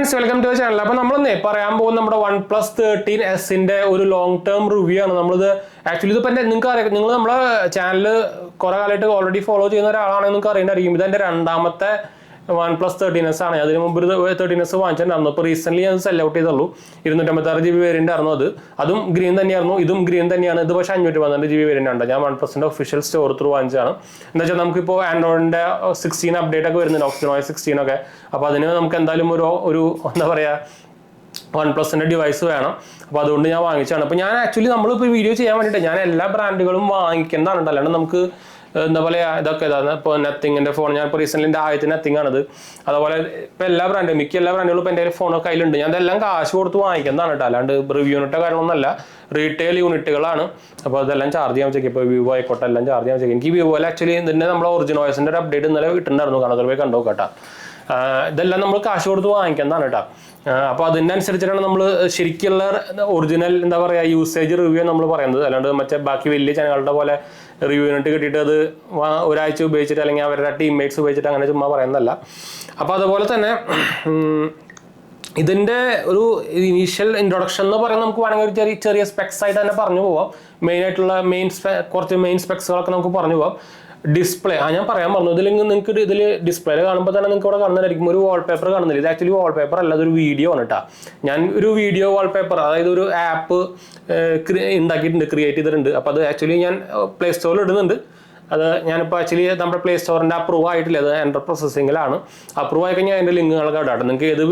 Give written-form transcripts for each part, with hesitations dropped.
Friends, welcome to channel. അപ്പോൾ നമ്മളൊന്നേ പറയാൻ പോകുന്ന നമ്മുടെ OnePlus 13s ഒരു ലോങ് ടേം റിവ്യൂ ആണ്. നമ്മളിത് ആക്ച്വലി ഇതിപ്പോൾ നിങ്ങൾക്ക് അറിയാം, നിങ്ങൾ നമ്മളെ ചാനൽ കുറെ കാലമായിട്ട് ഓൾറെഡി ഫോളോ ചെയ്യുന്ന ഒരാളാണെങ്കിൽ നിങ്ങൾക്ക് അറിയേണ്ടായിരിക്കും. ഇതെൻ്റെ രണ്ടാമത്തെ OnePlus 13s ആണ്. അതിന് മുമ്പ് 13s വാങ്ങിച്ചിട്ടുണ്ടായിരുന്നു. ഇപ്പോൾ റീസെന്റ് ഞാൻ സെൽ ഔട്ട് ചെയ്തുള്ളൂ. 256 GB വേരിയന്റ് ആയിരുന്നു. അതും ഗ്രീൻ തന്നെയായിരുന്നു, ഇതും ഗ്രീൻ തന്നെയാണ്. ഇത് പക്ഷേ 512 GB വേരിയന്റ് ഉണ്ട്. ഞാൻ OnePlusന്റെ ഒഫീഷ്യൽ സ്റ്റോർ ത്രൂ വാങ്ങിച്ചതാണ്. എന്താ വെച്ചാൽ നമുക്കിപ്പോൾ ആൻഡ്രോയിഡിന്റെ 16 അപ്ഡേറ്റ് ഒക്കെ വരുന്നുണ്ട്, OxygenOS 16 ഒക്കെ. അപ്പോൾ അതിന് നമുക്ക് എന്തായാലും ഒരു എന്താ പറയുക, OnePlusന്റെ ഡിവൈസ് വേണം. അപ്പോൾ അതുകൊണ്ട് ഞാൻ വാങ്ങിച്ചതാണ്. അപ്പോൾ ഞാൻ ആക്ച്വലി നമ്മളിപ്പോൾ വീഡിയോ ചെയ്യാൻ വേണ്ടിയിട്ട് ഞാൻ എല്ലാ ബ്രാൻഡുകളും വാങ്ങിക്കുന്നതാണ്. അല്ലാണ്ട് നമുക്ക് എന്താ പറയുക, ഇതൊക്കെ ഇതാണ്. ഇപ്പോൾ നത്തിങ്ങിൻ്റെ ഫോൺ ഞാൻ ഇപ്പോൾ റീസെൻ്റ് എൻ്റെ ആദ്യത്തെ നത്തിങ് ആണത്. അതുപോലെ ഇപ്പോൾ എല്ലാ ബ്രാൻഡും മിക്ക എല്ലാ ബ്രാൻഡുകളും ഇപ്പോൾ എൻ്റെ ഫോണൊക്കെ കയ്യിലുണ്ട്. ഞാൻ ഇതെല്ലാം കാശ് കൊടുത്ത് വാങ്ങിക്കുന്നതാണ് കേട്ടോ, അല്ലാണ്ട് റിവ്യൂ യൂണിറ്റോ കാര്യങ്ങളൊന്നുമല്ല, റീറ്റെയിൽ യൂണിറ്റുകളാണ്. അപ്പോൾ അതെല്ലാം ചാർജ് ചെയ്യാൻ വെച്ചേക്കും. ഇപ്പോൾ വിവോ ആയിക്കോട്ടെ എല്ലാം ചാർജ് ചെയ്യാൻ വെച്ചേക്കും. എനിക്ക് വിവോയിൽ ആക്ച്വലി ഇതിൻ്റെ നമ്മുടെ OxygenOSന്റെ ഒരു അപ്ഡേറ്റ് ഇന്നലെ ഇട്ടുണ്ടായിരുന്നു, കാണാതെ പോയി കണ്ടോ കേട്ടോ. ഇതെല്ലാം നമ്മൾ കാശ് കൊടുത്ത് വാങ്ങിക്കുന്നതാണ് കേട്ടോ. അപ്പോൾ അതിനനുസരിച്ചിട്ടാണ് നമ്മൾ ശരിക്കുള്ള ഒറിജിനൽ എന്താ പറയുക യൂസേജ് റിവ്യൂ നമ്മൾ പറയുന്നത്. അല്ലാണ്ട് മറ്റേ ബാക്കി വലിയ ചാനലുകളുടെ പോലെ റിവ്യൂ യൂണിറ്റ് കിട്ടിയിട്ട് അത് ഒരാഴ്ച ഉപയോഗിച്ചിട്ട് അല്ലെങ്കിൽ അവരുടെ ടീംമേറ്റ്സ് ഉപയോഗിച്ചിട്ട് അങ്ങനെ ചുമ്മാ പറയുന്നതല്ല. അപ്പോൾ അതുപോലെ തന്നെ ഇതിൻ്റെ ഒരു ഇനീഷ്യൽ ഇൻട്രൊഡക്ഷൻ എന്ന് പറയുന്നത് നമുക്ക് വേണമെങ്കിൽ ഒരു ചെറിയ സ്പെക്സ് ആയിട്ട് തന്നെ പറഞ്ഞു പോവാം. മെയിനായിട്ടുള്ള കുറച്ച് മെയിൻ സ്പെക്സുകളൊക്കെ നമുക്ക് പറഞ്ഞു പോവാം. ഡിസ്പ്ലേ ഞാൻ പറയാൻ പറഞ്ഞു. നിങ്ങൾക്ക് ഇതിൽ ഡിസ്പ്ലേയിൽ കാണുമ്പോൾ തന്നെ നിങ്ങൾക്ക് ഇവിടെ കാണുന്നതായിരിക്കും ഒരു വാൾപേപ്പർ കാണുന്നില്ല. ഇത് ആക്ച്വലി വാൾപേപ്പർ അല്ല, അതൊരു വീഡിയോ ആണ് കേട്ടോ. ഞാൻ ഒരു വീഡിയോ വാൾപേപ്പർ, അതായത് ഒരു ആപ്പ് ഉണ്ടാക്കിയിട്ടുണ്ട്, ക്രിയേറ്റ് ചെയ്തിട്ടുണ്ട്. അപ്പോൾ അത് ആക്ച്വലി ഞാൻ പ്ലേ സ്റ്റോറിൽ ഇടുന്നുണ്ട്. അത് ഞാനിപ്പോൾ ആക്ച്വലി നമ്മുടെ പ്ലേ സ്റ്റോറിൻ്റെ അപ്രൂവ് ആയിട്ടില്ല, അത് എൻ്റർ പ്രോസസ്സിങ്ങിലാണ്. അപ്രൂവ് ആയി കഴിഞ്ഞാൽ അതിൻ്റെ ലിങ്കുകളൊക്കെ ഇടാം. നിങ്ങൾക്ക് ഏത്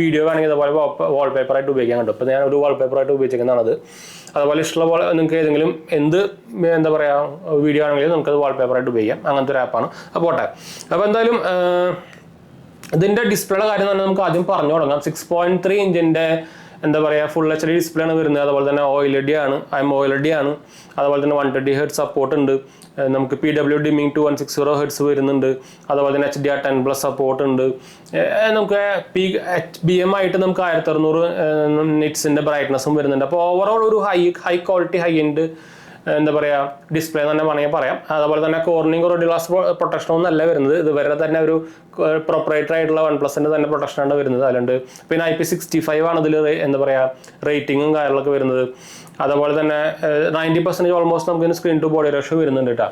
വീഡിയോ വേണമെങ്കിൽ ഇതുപോലെ വാൾപേപ്പറായിട്ട് ഉപയോഗിക്കാൻ കണ്ടു. ഇപ്പോൾ ഞാൻ ഒരു വാൾപേപ്പറായിട്ട് ഉപയോഗിക്കുന്നതാണത്. അതുപോലെ ഇഷ്ടമുള്ള പോലെ നിങ്ങൾക്ക് ഏതെങ്കിലും എന്താ പറയുക വീഡിയോ ആണെങ്കിലും നമുക്കത് വാൾപേപ്പറായിട്ട് ഉപയോഗിക്കാം. അങ്ങനത്തെ ഒരു ആപ്പാണ്. അപ്പോൾ പോട്ടെ. അപ്പോൾ എന്തായാലും ഇതിൻ്റെ ഡിസ്പ്ലേയുടെ കാര്യം തന്നെ നമുക്ക് ആദ്യം പറഞ്ഞു തുടങ്ങാം. 6.3 ഇഞ്ചിൻ്റെ എന്താ പറയുക ഫുൾ HD ഡിസ്പ്ലേ ആണ് വരുന്നത്. അതുപോലെ തന്നെ OLED ആണ്, OLED ആണ്. അതുപോലെ തന്നെ 120 Hz സപ്പോർട്ട് ഉണ്ട്. നമുക്ക് PW ഡിമ്മിങ് 2160 Hz വരുന്നുണ്ട്. അതുപോലെ തന്നെ HDR10+ സപ്പോർട്ട് ഉണ്ട്. നമുക്ക് HBM ആയിട്ട് നമുക്ക് 1600 നിറ്റ്സിൻ്റെ ബ്രൈറ്റ്നസ്സും വരുന്നുണ്ട്. അപ്പോൾ ഓവറോൾ ഒരു ഹൈ ക്വാളിറ്റി ഹൈ എൻഡ് എന്താ പറയുക ഡിസ്പ്ലേ തന്നെ വേണമെങ്കിൽ പറയാം. അതുപോലെ തന്നെ കോർണിംഗ് റോഡ് ഗ്ലാസ് പ്രൊട്ടക്ഷനൊന്നും അല്ല വരുന്നത്. ഇതുവരെ തന്നെ ഒരു പ്രൊപ്പറേറ്റർ ആയിട്ടുള്ള OnePlusന്റെ തന്നെ പ്രൊട്ടക്ഷനാണ് വരുന്നത്. അല്ലാണ്ട് പിന്നെ IP65 ആണ് ഇതിൽ എന്താ പറയുക റേറ്റിങ്ങും കാര്യങ്ങളൊക്കെ വരുന്നത്. അതുപോലെ തന്നെ 90% ഓൾമോസ്റ്റ് നമുക്ക് സ്ക്രീൻ ടു ബോഡി റേഷ്യോ വരുന്നുണ്ട് കേട്ടോ.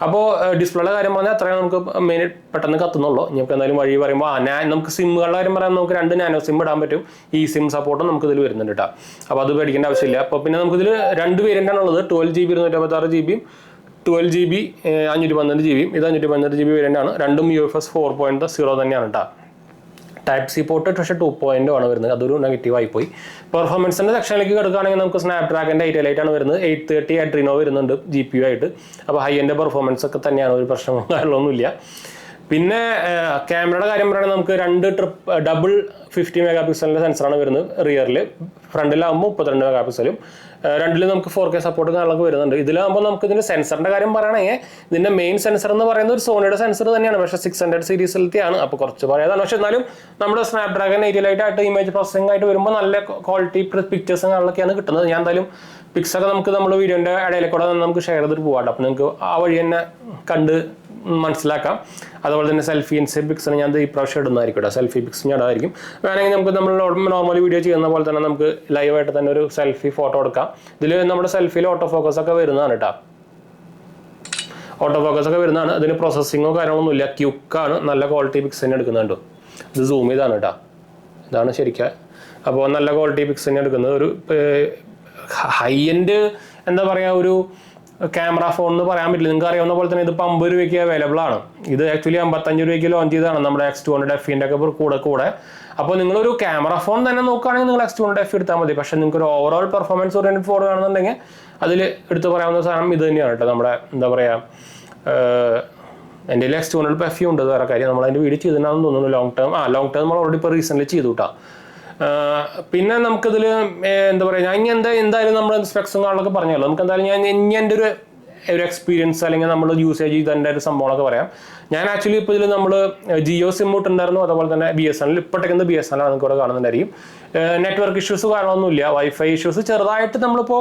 അപ്പോൾ ഡിസ്പ്ലേയുടെ കാര്യം പറഞ്ഞാൽ അത്രയും നമുക്ക് മെയിൻ പെട്ടെന്ന് കത്തുന്നുള്ളൂ. നമുക്ക് എന്തായാലും വഴി പറയുമ്പോൾ നമുക്ക് സിമ്മുകളുടെ കാര്യം പറയാൻ നമുക്ക് 2 നാനോ സിം ഇടാൻ പറ്റും. ഈ സിം സപ്പോർട്ടും നമുക്ക് ഇതിൽ വരുന്നുണ്ട് കേട്ടോ. അപ്പോൾ അത് പേടിക്കേണ്ട ആവശ്യമില്ല. അപ്പോൾ പിന്നെ നമുക്കിതിൽ 2 വേരിയൻ്റാണ് ഉള്ളത്. 12 GB 256 GB, 12 GB 512 GB. ഇത് 512 GB വേരിയൻ്റ് ആണ്. രണ്ടും UFS 4.0 തന്നെയാണ് കേട്ടോ. ടൈപ്പ് സി പോർട്ട് പക്ഷേ 2.0 ആണ് വരുന്നത്. അതൊരു നെഗറ്റീവായി പോയി. പെർഫോമൻസിൻ്റെ സെക്ഷനിലേക്ക് കിടക്കുകയാണെങ്കിൽ നമുക്ക് സ്നാപ്ഡ്രാഗൻ്റെ 888 ആണ് വരുന്നത്. 830 Adreno വരുന്നുണ്ട് GPU ആയിട്ട്. അപ്പോൾ ഹൈ എൻഡ് പെർഫോമൻസ് ഒക്കെ തന്നെയാണ്, ഒരു പ്രശ്നമോ കാര്യങ്ങളൊന്നുമില്ല. പിന്നെ ക്യാമറയുടെ കാര്യം പറയുകയാണെങ്കിൽ നമുക്ക് ഡബിൾ 50 മെഗാപിക്സലിൻ്റെ സെൻസറാണ് വരുന്നത് റിയറിൽ. ഫ്രണ്ടിലാകുമ്പോൾ 32 മെഗാപിക്സലും. രണ്ടിലും നമുക്ക് 4K സപ്പോർട്ട് കാര്യങ്ങളൊക്കെ വരുന്നുണ്ട്. ഇതിലാകുമ്പോൾ നമുക്ക് ഇതിൻ്റെ സെൻസറിൻ്റെ കാര്യം പറയുകയാണെങ്കിൽ ഇതിൻ്റെ മെയിൻ സെൻസർ എന്ന് പറയുന്നത് ഒരു സോണിയുടെ സെൻസർ തന്നെയാണ്, പക്ഷേ 600 സീരീസിലത്തെയാണ്. അപ്പോൾ കുറച്ച് പറയാതാണ്. പക്ഷേ എന്നാലും നമ്മുടെ സ്നാപ്ഡ്രാഗൺ 888 ആയിട്ട് ഇമേജ് പ്രോസസ്സിംഗ് ആയിട്ട് വരുമ്പോൾ നല്ല ക്വാളിറ്റി പിക്ചേഴ്സും കാര്യങ്ങളൊക്കെയാണ് കിട്ടുന്നത്. ഞാൻ എന്തായാലും പിക്സൊക്കെ നമുക്ക് നമ്മുടെ വീഡിയോൻ്റെ ഇടയിൽ കൂടെ നമുക്ക് ഷെയർ ചെയ്തിട്ട് പോകാം. അപ്പോൾ നിങ്ങൾക്ക് ആ വഴി തന്നെ കണ്ട് മനസ്സിലാക്കാം. അതുപോലെ തന്നെ സെൽഫി പിക്സിന് ഞാൻ ഈ പ്രാവശ്യം ഇടുന്നതായിരിക്കും. സെൽഫി പിക്സ് ഞാൻ ഇടായിരിക്കും. വേണമെങ്കിൽ നമുക്ക് നമ്മൾ നോർമൽ വീഡിയോ ചെയ്യുന്ന പോലെ തന്നെ നമുക്ക് ലൈവായിട്ട് തന്നെ ഒരു സെൽഫി ഫോട്ടോ എടുക്കാം. ഇതിൽ നമ്മുടെ സെൽഫിയിൽ ഓട്ടോ ഫോക്കസ് ഒക്കെ വരുന്നതാണ് കേട്ടോ. ഓട്ടോ ഫോക്കസ് ഒക്കെ വരുന്നതാണ്. ഇതിന് പ്രോസസ്സിങ്ങോ കാര്യങ്ങളൊന്നുമില്ല, ക്യുക്കാണ്. നല്ല ക്വാളിറ്റി പിക്സ് തന്നെ എടുക്കുന്നുണ്ട്. ഇത് സൂം ചെയ്താണ് കേട്ടോ. ഇതാണ് ശരിക്കും. അപ്പോൾ നല്ല ക്വാളിറ്റി പിക്സ് തന്നെ എടുക്കുന്നത്. ഒരു ഹൈ എൻഡ് എന്താ പറയുക ഒരു ക്യാമറ ഫോൺ എന്ന് പറയാൻ പറ്റില്ല. നിങ്ങൾക്ക് അറിയാവുന്ന പോലെ തന്നെ ഇത് 50 രൂപയ്ക്ക് അവൈലബിൾ ആണ്. ഇത് ആക്ച്വലി 55 രൂപയ്ക്ക് ലോഞ്ച് ചെയ്തതാണ് നമ്മുടെ X200FE ഒക്കെ കൂടെ. അപ്പോൾ നിങ്ങളൊരു ക്യാമറ ഫോൺ തന്നെ നോക്കുകയാണെങ്കിൽ നിങ്ങൾ X200FE എടുത്താൽ മതി. പക്ഷേ നിങ്ങൾക്ക് ഒരു ഓവറോൾ പെർഫോമൻസ് ഓറിയന്റഡ് ഫോൺ വേണമെന്നുണ്ടെങ്കിൽ അതിൽ എടുത്ത് പറയാവുന്ന സാധനം ഇത് തന്നെയാണ് കേട്ടോ. നമ്മുടെ എന്താ പറയുക എൻ്റെ X200FE ഉണ്ട്. വേറെ കാര്യം നമ്മൾ അതിൻ്റെ വീഡിയോ ചെയ്തിട്ടുണ്ടാകുന്ന തോന്നുന്നു. ലോങ് ടേം നമ്മൾ ഓൾറെഡി ഇപ്പോൾ റീസെൻ്റ്ലി ചെയ്തു കേട്ടോ. പിന്നെ നമുക്കിതിൽ എന്താ പറയുക, ഞാൻ എന്തായാലും നമ്മൾ സ്പെക്സും കാര്യങ്ങളൊക്കെ പറഞ്ഞല്ലോ. നമുക്ക് എന്തായാലും ഞാൻ എൻ്റെ ഒരു ഒരു എക്സ്പീരിയൻസ് അല്ലെങ്കിൽ നമ്മൾ യൂസേജ് ചെയ്തതിൻ്റെ ഒരു സംഭവങ്ങളൊക്കെ പറയാം. ഞാൻ ആക്ച്വലി ഇപ്പോൾ ഇതിൽ നമ്മൾ ജിയോ സിം ഇട്ടുണ്ടായിരുന്നു, അതുപോലെ തന്നെ BSNL ഇപ്പോൾ ടെക്കുന്നത് BSNL നിങ്ങൾക്ക് ഇവിടെ കാണുന്നുണ്ടായിരിക്കും. നെറ്റ്വർക്ക് ഇഷ്യൂസ് കാരണമൊന്നുമില്ല, വൈഫൈ ഇഷ്യൂസ് ചെറുതായിട്ട് നമ്മളിപ്പോൾ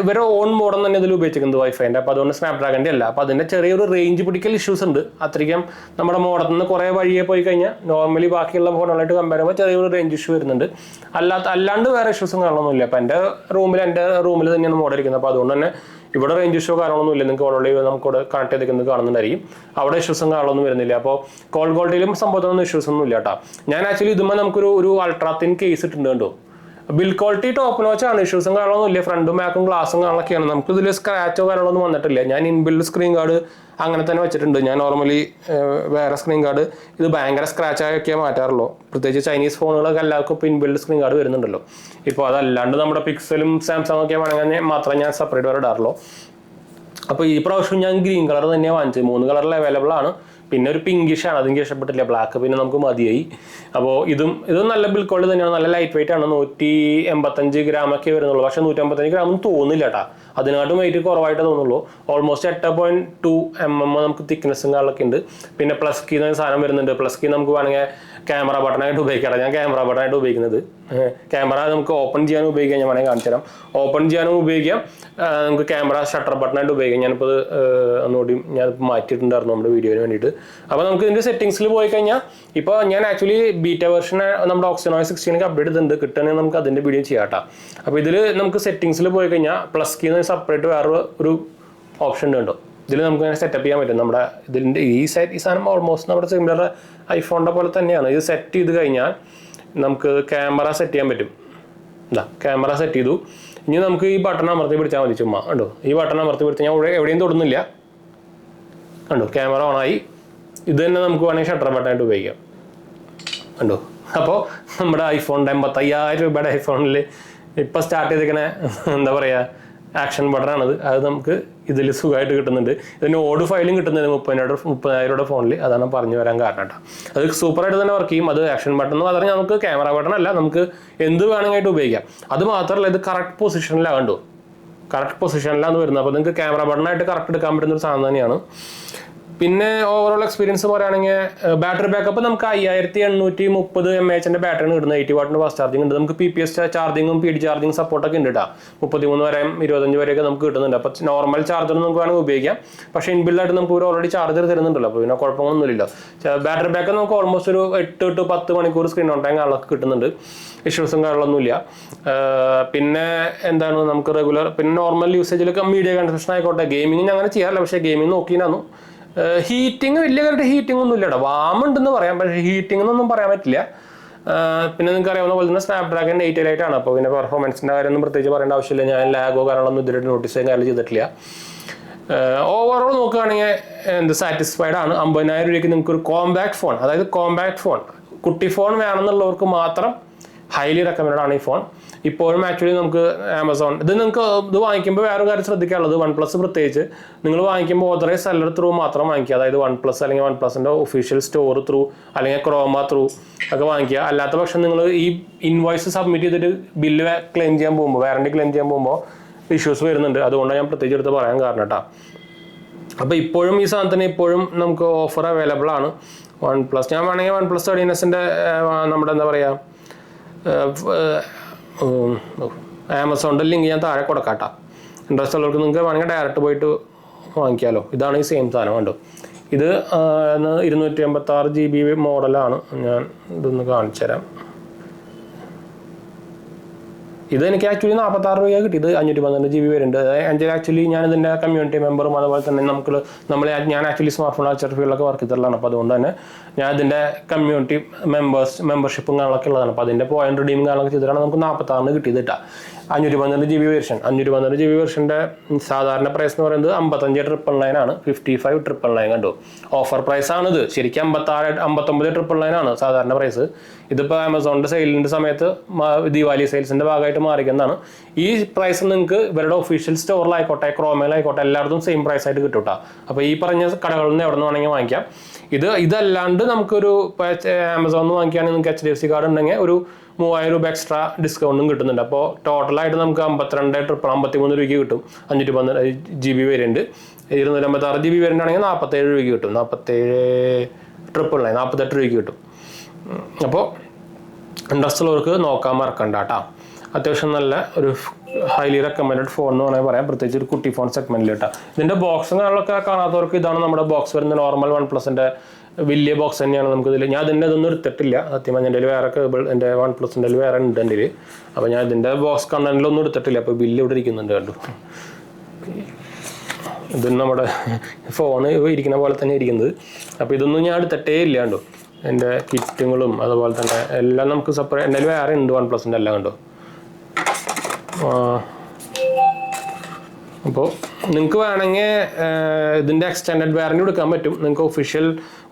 ഇവരെ ഓൺ മോഡൽ തന്നെ ഇതിൽ ഉപയോഗിച്ചിരിക്കുന്നത് വൈഫൈൻ്റെ. അപ്പോൾ അതുകൊണ്ട് സ്നാപ്ഡ്രാഗൻ്റെ അല്ല, അപ്പോൾ അതിൻ്റെ ചെറിയൊരു റേഞ്ച് പിടിക്കൽ ഇഷ്യൂസ് ഉണ്ട്. അത്രയ്ക്കും നമ്മുടെ മോഡത്തിൽ നിന്ന് കുറേ വഴിയെ പോയി കഴിഞ്ഞാൽ നോർമലി ബാക്കിയുള്ള ഫോണുകളായിട്ട് കമ്പയർ ചെയ്യുമ്പോൾ ചെറിയൊരു റേഞ്ച് ഇഷ്യൂ വരുന്നുണ്ട്. അല്ലാണ്ട് വേറെ ഇഷ്യൂസും കാണുമൊന്നുമില്ല. അപ്പോൾ എൻ്റെ റൂമിൽ തന്നെയാണ് മോഡൽ ഇരിക്കുന്നത്. അപ്പോൾ അതുകൊണ്ട് തന്നെ ഇവിടെ റേഞ്ച് ഇഷ്യൂ കാണണമെന്നില്ല. നിങ്ങൾക്ക് ഓൾറെഡി നമുക്കിവിടെ കണക്ട് ചെയ്തിരിക്കുന്നത് കാണുന്നുണ്ടായിരിക്കും. അവിടെ ഇഷ്യൂസും കാണണമെന്ന് വരുന്നില്ല. അപ്പോൾ കോൾ ക്വാളിറ്റിയിലും സംഭവത്തിനൊന്നും ഇഷ്യൂസ് ഒന്നും ഇല്ല കേട്ടോ. ഞാൻ ആക്ച്വലി ഇതുമ്പോൾ നമുക്കൊരു അൾട്രാ തിൻ കേസ് ഇട്ടുണ്ട് കണ്ടോ. ബിൽ ക്വാളിറ്റി ടോപ്പ് നോച്ചാണ്, ഇഷ്യൂസും കാണണമെന്നില്ല. ഫ്രണ്ടും ബാക്കും ഗ്ലാസും കാണൊക്കെയാണ്. നമുക്ക് ഇതിൽ സ്ക്രാച്ചോ കാര്യങ്ങളൊന്നും വന്നിട്ടില്ല. ഞാൻ ഇൻബിൽഡ് സ്ക്രീൻ ഗാർഡ് അങ്ങനെ തന്നെ വെച്ചിട്ടുണ്ട്. ഞാൻ നോർമലി വേറെ സ്ക്രീൻ ഗാർഡ് ഇത് ഭയങ്കര സ്ക്രാച്ചായൊക്കെ മാറ്റാറുള്ളൂ. പ്രത്യേകിച്ച് ചൈനീസ് ഫോണുകളൊക്കെ എല്ലാവർക്കും ഇപ്പോൾ ഇൻബിൽഡ് സ്ക്രീൻ ഗാർഡ് വരുന്നുണ്ടല്ലോ. ഇപ്പോൾ അതല്ലാണ്ട് നമ്മുടെ പിക്സലും സാംസങ് ഒക്കെ വേണമെങ്കിൽ മാത്രമേ ഞാൻ സെപ്പറേറ്റ് വേറെ ഇടാറുള്ളൂ. അപ്പോൾ ഈ പ്രാവശ്യം ഞാൻ ഗ്രീൻ കളർ തന്നെയാണ് വാങ്ങിച്ചത്. 3 കളറിൽ അവൈലബിൾ ആണ്. പിന്നെ ഒരു പിങ്കിഷാണ്, അതെനിക്ക് ഇഷ്ടപ്പെട്ടില്ല. ബ്ലാക്ക് പിന്നെ നമുക്ക് മതിയായി. അപ്പോൾ ഇതും നല്ല ബിൽ ക്വാളിറ്റി തന്നെയാണ്. നല്ല ലൈറ്റ് വെയിറ്റ് ആണ്. 185 ഗ്രാമൊക്കെ വരുന്നുള്ളൂ. പക്ഷേ 155 ഗ്രാമൊന്നും തോന്നില്ല കേട്ടോ. അതിനായിട്ടും വെയിറ്റ് കുറവായിട്ട് തോന്നുള്ളൂ. ഓൾമോസ്റ്റ് 8.2 mm നമുക്ക് തിക്നെസ്സും കാര്യങ്ങളൊക്കെ ഉണ്ട്. പിന്നെ പ്ലസ് കീ എന്ന സാധനം വരുന്നുണ്ട്. പ്ലസ് കീ നമുക്ക് വേണമെങ്കിൽ ക്യാമറ ബട്ടണായിട്ട് ഉപയോഗിക്കാം. ഞാൻ ക്യാമറ ബട്ടണായിട്ട് ഉപയോഗിക്കുന്നത്. ക്യാമറ നമുക്ക് ഓപ്പൺ ചെയ്യാനും ഉപയോഗിക്കാം. ഞാൻ വേണമെങ്കിൽ കാണിച്ചു തരാം. ഓപ്പൺ ചെയ്യാനും ഉപയോഗിക്കാം, നമുക്ക് ക്യാമറ ഷട്ടർ ബട്ടണായിട്ട് ഉപയോഗിക്കാം. ഞാനിപ്പോൾ ഒന്നുകൂടി ഞാനിപ്പോൾ മാറ്റിയിട്ടുണ്ടായിരുന്നു നമ്മുടെ വീഡിയോന് വേണ്ടിയിട്ട്. അപ്പോൾ നമുക്ക് ഇതിൻ്റെ സെറ്റിംഗ്സിൽ പോയി കഴിഞ്ഞാൽ ഇപ്പോൾ ഞാൻ ആക്ച്വലി ബീറ്റ വെർഷൻ നമ്മുടെ OxygenOS 16 അപ്ഡേറ്റ് ചെയ്തിട്ടുണ്ട്. കിട്ടുകയാണെങ്കിൽ നമുക്ക് അതിൻ്റെ വീഡിയോ ചെയ്യാം കേട്ടോ. അപ്പോൾ ഇതിൽ നമുക്ക് സെറ്റിംഗ്സിൽ പോയി കഴിഞ്ഞാൽ പ്ലസ് കീ സെപ്പറേറ്റ് വേറെ ഒരു ഓപ്ഷൻ ഉണ്ടോ. ഇതിൽ നമുക്ക് അങ്ങനെ സെറ്റപ്പ് ചെയ്യാൻ പറ്റും. നമ്മുടെ ഇതിൻ്റെ ഈ സാധനം ഓൾമോസ്റ്റ് നമ്മുടെ സിമിലർ ഐഫോണിൻ്റെ പോലെ തന്നെയാണ്. ഇത് സെറ്റ് ചെയ്ത് കഴിഞ്ഞാൽ നമുക്ക് ക്യാമറ സെറ്റ് ചെയ്യാൻ പറ്റും. ക്യാമറ സെറ്റ് ചെയ്തു. ഇനി നമുക്ക് ഈ ബട്ടൺ അമർത്തി പിടിച്ചാൽ മതി. ചുമ്മാ കണ്ടോ, ഈ ബട്ടൺ അമർത്തി പിടിച്ചാൽ ഞാൻ എവിടെയും തൊടുന്നില്ല. കണ്ടോ, ക്യാമറ ഓണായി. ഇത് തന്നെ നമുക്ക് വേണമെങ്കിൽ ഷട്ടർ ബട്ടണായിട്ട് ഉപയോഗിക്കാം. കണ്ടോ, അപ്പോൾ നമ്മുടെ ഐഫോണിൻ്റെ 85,000 രൂപയുടെ ഐഫോണിൽ ഇപ്പം സ്റ്റാർട്ട് ചെയ്തിരിക്കണ എന്താ പറയുക ആക്ഷൻ ബട്ടണാണത്. അത് നമുക്ക് ഇതിൽ സുഖമായിട്ട് കിട്ടുന്നുണ്ട്. ഇതിന് ഓഡ് ഫയലും കിട്ടുന്നുണ്ട് 30,000 ഫോണിൽ. അതാണ് പറഞ്ഞു വരാൻ കാരണം കേട്ടോ. അത് സൂപ്പറായിട്ട് തന്നെ വർക്ക് ചെയ്യും. അത് ആക്ഷൻ ബട്ടൺ എന്ന് പറഞ്ഞാൽ നമുക്ക് ക്യാമറ ബട്ടൺ അല്ല, നമുക്ക് എന്ത് വേണമെങ്കിലായിട്ട് ഉപയോഗിക്കാം. അത് മാത്രമല്ല ഇത് കറക്റ്റ് പൊസിഷനിലാണ്. കണ്ടോ, കറക്റ്റ് പൊസിഷനിലാണ് വരുന്നത്. അപ്പോൾ നിങ്ങൾക്ക് ക്യാമറ ബട്ടണായിട്ട് കറക്റ്റ് എടുക്കാൻ പറ്റുന്ന ഒരു സാധനം തന്നെയാണ്. പിന്നെ ഓവറോൾ എക്സ്പീരിയൻസ് പറയുകയാണെങ്കിൽ ബാറ്ററി ബാക്കപ്പ് നമുക്ക് 5830 mAh ബാറ്ററിയാണ് കിട്ടുന്നത്. 80 വാട്ടിൻ്റെ ഫാസ്റ്റ് ചാർജിങ് ഉണ്ട്. നമുക്ക് PPS ചാർജിങ്ങും PD ചാർജിങ് സപ്പോർട്ടൊക്കെ ഉണ്ട് കേട്ടോ. 33 വരെയും 25 വരെയൊക്കെ നമുക്ക് കിട്ടുന്നുണ്ട്. അപ്പോൾ നോർമൽ ചാർജർ നമുക്ക് വേണമെങ്കിൽ ഉപയോഗിക്കാം. പക്ഷേ ഇൻബിൽഡായിട്ട് നമുക്ക് ഒരു ഓൾറെഡി ചാർജർ തരുന്നുണ്ടല്ലോ. അപ്പോൾ പിന്നെ കുഴപ്പമൊന്നുമില്ല. ബാറ്ററി ബാക്കപ്പ് നമുക്ക് ഓൾമോസ്റ്റ് ഒരു 8 to 10 മണിക്കൂർ സ്ക്രീൻ ഓൺ ടൈം കാണാനൊക്കെ കിട്ടുന്നുണ്ട്. ഇഷ്യൂസും കാര്യങ്ങളൊന്നുമില്ല. പിന്നെ എന്താണ് നമുക്ക് റെഗുലർ പിന്നെ നോർമൽ യൂസേജിലൊക്കെ മീഡിയ കൺസപ്ഷൻ ആയിക്കോട്ടെ. ഗെയിമിങ് അങ്ങനെ ചെയ്യാറില്ല, പക്ഷേ ഗെയിമിങ് നോക്കിയിരുന്നു. ഹീറ്റിംഗ് വലിയ കാര്യമായിട്ട് ഹീറ്റിംഗ് ഒന്നും ഇല്ല കേട്ടോ. വാമുണ്ടെന്ന് പറയാം, പക്ഷേ ഹീറ്റിംഗ് എന്നൊന്നും പറയാൻ പറ്റില്ല. പിന്നെ നിങ്ങൾക്ക് അറിയാവുന്ന പോലെ തന്നെ സ്നാപ്ഡ്രാഗൺ 888 ആണ്. അപ്പോൾ പിന്നെ പെർഫോമൻസിൻ്റെ കാര്യമൊന്നും പ്രത്യേകിച്ച് പറയേണ്ട ആവശ്യമില്ല. ഞാൻ ലാഗോ കാര്യങ്ങളൊന്നും ഇതിലായിട്ട് നോട്ടീസ് ചെയ്യാൻ കാര്യം ചെയ്തിട്ടില്ല. ഓവറോൾ നോക്കുകയാണെങ്കിൽ സാറ്റിസ്ഫൈഡ് ആണ്. 50,000 രൂപയ്ക്ക് നിങ്ങൾക്ക് ഒരു കോമ്പാക്ട് ഫോൺ, അതായത് കോമ്പാക്ട് ഫോൺ, കുട്ടി ഫോൺ വേണമെന്നുള്ളവർക്ക് മാത്രം ഹൈലി റെക്കമെൻഡ് ആണ് ഈ ഫോൺ. ഇപ്പോഴും ആക്ച്വലി നമുക്ക് ആമസോൺ നിങ്ങൾക്ക് ഇത് വാങ്ങിക്കുമ്പോൾ വേറെ കാര്യം ശ്രദ്ധിക്കാനുള്ളത്, OnePlus പ്രത്യേകിച്ച് നിങ്ങൾ വാങ്ങിക്കുമ്പോൾ ഓതറൈസ് സെല്ലർ ത്രൂ മാത്രം വാങ്ങിക്കുക. അതായത് OnePlus അല്ലെങ്കിൽ OnePlusൻ്റെ ഒഫീഷ്യൽ സ്റ്റോർ ത്രൂ അല്ലെങ്കിൽ ക്രോമ ത്രൂ ഒക്കെ വാങ്ങിക്കുക. അല്ലാത്ത പക്ഷം നിങ്ങൾ ഈ ഇൻവോയ്സ് സബ്മിറ്റ് ചെയ്തിട്ട് ബില്ല് ക്ലെയിം ചെയ്യാൻ പോകുമ്പോൾ, വാറണ്ടി ക്ലെയിം ചെയ്യാൻ പോകുമ്പോൾ ഇഷ്യൂസ് വരുന്നുണ്ട്. അതുകൊണ്ടാണ് ഞാൻ പ്രത്യേകിച്ച് എടുത്ത് പറയാൻ കാരണം കേട്ടോ. അപ്പോൾ ഇപ്പോഴും ഈ സാധനത്തിന് ഇപ്പോഴും നമുക്ക് ഓഫർ അവൈലബിൾ ആണ്. OnePlus ഞാൻ വേണമെങ്കിൽ OnePlus 13s നമ്മുടെ എന്താ പറയുക ആമസോണിൻ്റെ ലിങ്ക് ഞാൻ താഴെ കൊടുക്കാട്ടോ. ഇൻട്രസ്റ്റ് ഉള്ളവർക്ക് നിങ്ങൾക്ക് വേണമെങ്കിൽ ഡയറക്റ്റ് പോയിട്ട് വാങ്ങിക്കാമല്ലോ. ഇതാണ് ഈ സെയിം സാധനം. കണ്ടോ, ഇത് 256 GB മോഡലാണ്. ഞാൻ ഇതൊന്ന് കാണിച്ചു തരാം. ഇത് എനിക്ക് ആക്ച്വലി 46 രൂപ കിട്ടിയത്. 512 GB വരുന്നുണ്ട്. അതായത് ആക്ച്വലി ഞാൻ ഇതിൻ്റെ കമ്മ്യൂണിറ്റി മെമ്പറും അതുപോലെ തന്നെ ഞാൻ ആക്ച്വലി സ്മാർട്ട് ഫോൺ ആർച്ചർ ഫീൽഡൊക്കെ വർക്ക് ചെയ്തിട്ടുള്ളതാണ്. അപ്പോൾ അതുകൊണ്ട് തന്നെ ഞാൻ ഇതിൻ്റെ കമ്മ്യൂണിറ്റി മെമ്പർഷിപ്പും കാര്യങ്ങളൊക്കെ ഉള്ളതാണ്. അപ്പോൾ അതിൻ്റെ പോയിന്റ് റിഡീമിങ് കാര്യങ്ങളൊക്കെ ചെയ്തിട്ടാണ് നമുക്ക് 46 കിട്ടിയത് കേട്ടോ. 512 GB വെർഷൻ. 512 GB വെർഷൻ്റെ സാധാരണ പ്രൈസ് എന്ന് പറയുന്നത് 55,999 ആണ്. 55,999 കണ്ടോ, ഓഫർ പ്രൈസ് ആണിത്. ശരിക്കും 59,999 ആണ് സാധാരണ പ്രൈസ്. ഇതിപ്പോൾ ആമസോണിൻ്റെ സെയിലിൻ്റെ സമയത്ത് ദിവാലി സെയിൽസിൻ്റെ ഭാഗമായിട്ട് മാറിക്കുന്നതാണ്. ഈ പ്രൈസ് നിങ്ങൾക്ക് ഇവരുടെ ഒഫീഷ്യൽ സ്റ്റോറിലായിക്കോട്ടെ ക്രോമയിലായിക്കോട്ടെ എല്ലായിടത്തും സെയിം പ്രൈസ് ആയിട്ട് കിട്ടും കേട്ടോ. അപ്പോൾ ഈ പറഞ്ഞ കടകളിൽ നിന്ന് എവിടെ നിന്ന് വേണമെങ്കിൽ വാങ്ങിക്കാം. ഇതല്ലാണ്ട് നമുക്കൊരു ആമസോണിൽ നിന്ന് വാങ്ങിക്കുകയാണെങ്കിൽ നിങ്ങൾക്ക് HDFC കാർഡ് ഉണ്ടെങ്കിൽ ഒരു 3000 രൂപ എക്സ്ട്രാ ഡിസ്കൗണ്ടും കിട്ടുന്നുണ്ട്. അപ്പോൾ ടോട്ടലായിട്ട് നമുക്ക് 53 രൂപയ്ക്ക് കിട്ടും. 512 GB വേരിയൻറ്റ്. 256 GB വേരിയൻ്റ് ആണെങ്കിൽ 47 രൂപയ്ക്ക് കിട്ടും. 48 രൂപയ്ക്ക് കിട്ടും. അപ്പോൾ ഇൻട്രസ്റ്റ് ഉള്ളവർക്ക് നോക്കാൻ മറക്കണ്ട കേട്ടോ. അത്യാവശ്യം നല്ല ഒരു ഹൈലി റെക്കമെൻഡഡ് ഫോൺ എന്ന് വേണമെങ്കിൽ പറയാം, പ്രത്യേകിച്ച് ഒരു കുട്ടി ഫോൺ സെഗ്മെന്റിൽ കേട്ടോ. ഇതിൻ്റെ ബോക്സും കാര്യങ്ങളൊക്കെ കാണാത്തവർക്ക് ഇതാണ് നമ്മുടെ ബോക്സ് വരുന്നത്. നോർമൽ OnePlusൻ്റെ വലിയ ബോക്സ് തന്നെയാണ് നമുക്കിതിൽ. ഞാൻ ഇതിൻ്റെ ഇതൊന്നും എടുത്തിട്ടില്ല സത്യം. എൻ്റെ വേറെ കേബിൾ എൻ്റെ OnePlusൻ്റെ വേറെ ഉണ്ട് എൻ്റെ. അപ്പോൾ ഞാൻ ഇതിൻ്റെ ബോക്സ് കണ്ടന്റിലൊന്നും എടുത്തിട്ടില്ല. അപ്പോൾ ബില്ല് ഇവിടെ ഇരിക്കുന്നുണ്ട് കണ്ടു. ഇത് നമ്മുടെ ഫോണ് ഇരിക്കുന്ന പോലെ തന്നെ ഇരിക്കുന്നത്. അപ്പോൾ ഇതൊന്നും ഞാൻ എടുത്തിട്ടേ ഇല്ല കണ്ടു. എൻ്റെ കിറ്റുകളും അതുപോലെ തന്നെ എല്ലാം നമുക്ക് സെപ്പറേറ്റ് എൻ്റെ വേറെ ഉണ്ട് OnePlusൻ്റെ എല്ലാം കണ്ടു. അപ്പോൾ നിങ്ങൾക്ക് വേണമെങ്കിൽ ഇതിൻ്റെ എക്സ്റ്റെൻഡഡ് വാറണ്ടി എടുക്കാൻ പറ്റും. നിങ്ങൾക്ക് ഒഫീഷ്യൽ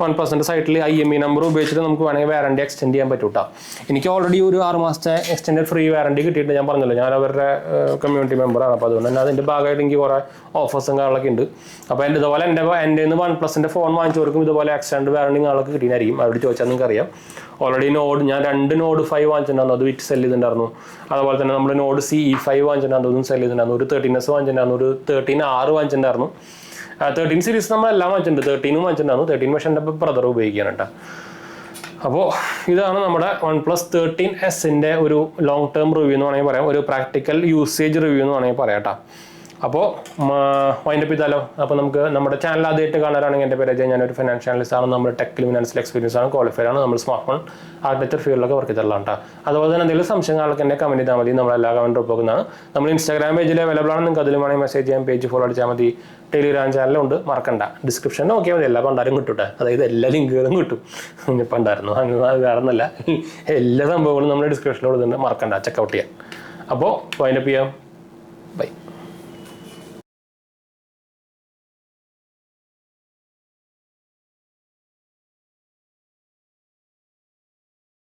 OnePlusൻ്റെ സൈറ്റിൽ IMEI നമ്പർ ഉപയോഗിച്ചിട്ട് നമുക്ക് വേണമെങ്കിൽ വാറണ്ടി എക്സ്റ്റെൻഡ് ചെയ്യാൻ പറ്റും കേട്ടോ. എനിക്ക് ഓൾറെഡി ഒരു 6 മാസത്തെ എക്സ്റ്റെൻഡഡ് ഫ്രീ വാറണ്ടി കിട്ടിയിട്ട് ഞാൻ പറഞ്ഞല്ലോ, ഞാൻ അവരുടെ കമ്മ്യൂണിറ്റി മെമ്പറാണ്. അപ്പോൾ അതുകൊണ്ട് തന്നെ അതിൻ്റെ ഭാഗമായിട്ട് എനിക്ക് കുറേ ഓഫേഴ്സും കാര്യങ്ങളൊക്കെ ഉണ്ട്. അപ്പോൾ ഇതുപോലെ എൻ്റെ നിന്ന് OnePlusൻ്റെ ഫോൺ വാങ്ങിച്ചവർക്കും ഇതുപോലെ എക്സ്റ്റെൻഡ് വാറണ്ടി കാര്യങ്ങളൊക്കെ കിട്ടിയായിരിക്കും. അവിടെ ചോദിച്ചാൽ നിങ്ങൾക്ക് അറിയാം. ഓൾറെഡി ഞാൻ 2 Node 5 വാങ്ങിച്ചിട്ടുണ്ടായിരുന്നു, അത് വിറ്റ് സെല് ചെയ്തിട്ടുണ്ടായിരുന്നു. അതുപോലെ തന്നെ നമ്മൾ Node CE5 വാങ്ങിച്ചിട്ടുണ്ടായിരുന്നു, അതും സെല് ചെയ്തിട്ടുണ്ടായിരുന്നു. ഒരു 13S വാങ്ങിച്ചിട്ടുണ്ടായിരുന്നു, ഒരു 13R വാങ്ങിച്ചിട്ടുണ്ടായിരുന്നു. 13 സീരീസ് നമ്മളെല്ലാം വാങ്ങിച്ചിട്ടുണ്ട്. 13 വാങ്ങിച്ചിട്ടുണ്ടായിരുന്നു. 13 പക്ഷേ എൻ്റെ ബ്രദർ ഉപയോഗിക്കാൻ കേട്ടോ. അപ്പോൾ ഇതാണ് നമ്മുടെ OnePlus 13Sൻ്റെ ഒരു ലോങ് ടേം റിവ്യൂ എന്ന് വേണമെങ്കിൽ പറയാം, ഒരു പ്രാക്ടിക്കൽ യൂസേജ് റിവ്യൂ എന്ന് വേണമെങ്കിൽ പറയാം കേട്ടോ. അപ്പോൾ വൈൻഡപ്പ് ചെയ്താലോ. അപ്പോൾ നമുക്ക് നമ്മുടെ ചാനൽ ആദ്യമായിട്ട് കാണാനാണെങ്കിൽ എൻ്റെ പേര് അജയ്, ഞാനൊരു ഫിനാൻഷ്യൽ അനലിസ്റ്റ് ആണ്. നമ്മുടെ ടെക്കിൽ ഫിനാൻഷ്യൽ എക്സ്പീരിയൻസ് ആണ്, ക്വാളിഫൈഡ് ആണ്. നമ്മൾ സ്മാർട്ട് ഫോൺ ആർക്കിടെക്ചർ ഫീൽഡിലൊക്കെ വർക്ക് ചെയ്തിട്ടുള്ളതാണ് കേട്ടോ. അതുപോലെ തന്നെ എന്തെങ്കിലും സംശയങ്ങളൊക്കെ എന്നെ കമൻറ്റ് ചെയ്താൽ മതി, നമ്മളെല്ലാ കമൻറ്റ് ഡ്രോപ്പ് പോകുന്നതാണ്. നമ്മൾ ഇൻസ്റ്റാഗ്രാം പേജിൽ അവൈലബിൾ ആണ്, നിങ്ങൾക്ക് അതിലും വേണമെങ്കിൽ മെസ്സേജ് ചെയ്യാം. പേജ് ഫോളോ അടിച്ചാൽ മതി. ടെലിഗ്രാം ചാനലുണ്ട്, മറക്കണ്ട. ഡിസ്ക്രിപ്ഷനിൽ നോക്കിയാൽ മതി, എല്ലാ പണ്ടാരും കിട്ടൂട്ടെ. അതായത് എല്ലാ ലിങ്കുകളും കിട്ടും. പണ്ടായിരുന്നു വേറെ ഒന്നല്ല, എല്ലാ സംഭവങ്ങളും നമ്മുടെ ഡിസ്ക്രിപ്ഷനിൽ കൊടുക്കുന്നുണ്ട്, മറക്കണ്ട ചെക്കൗട്ട് ചെയ്യാം. അപ്പോൾ വൈൻഡപ്പ് ചെയ്യാം. ബൈ.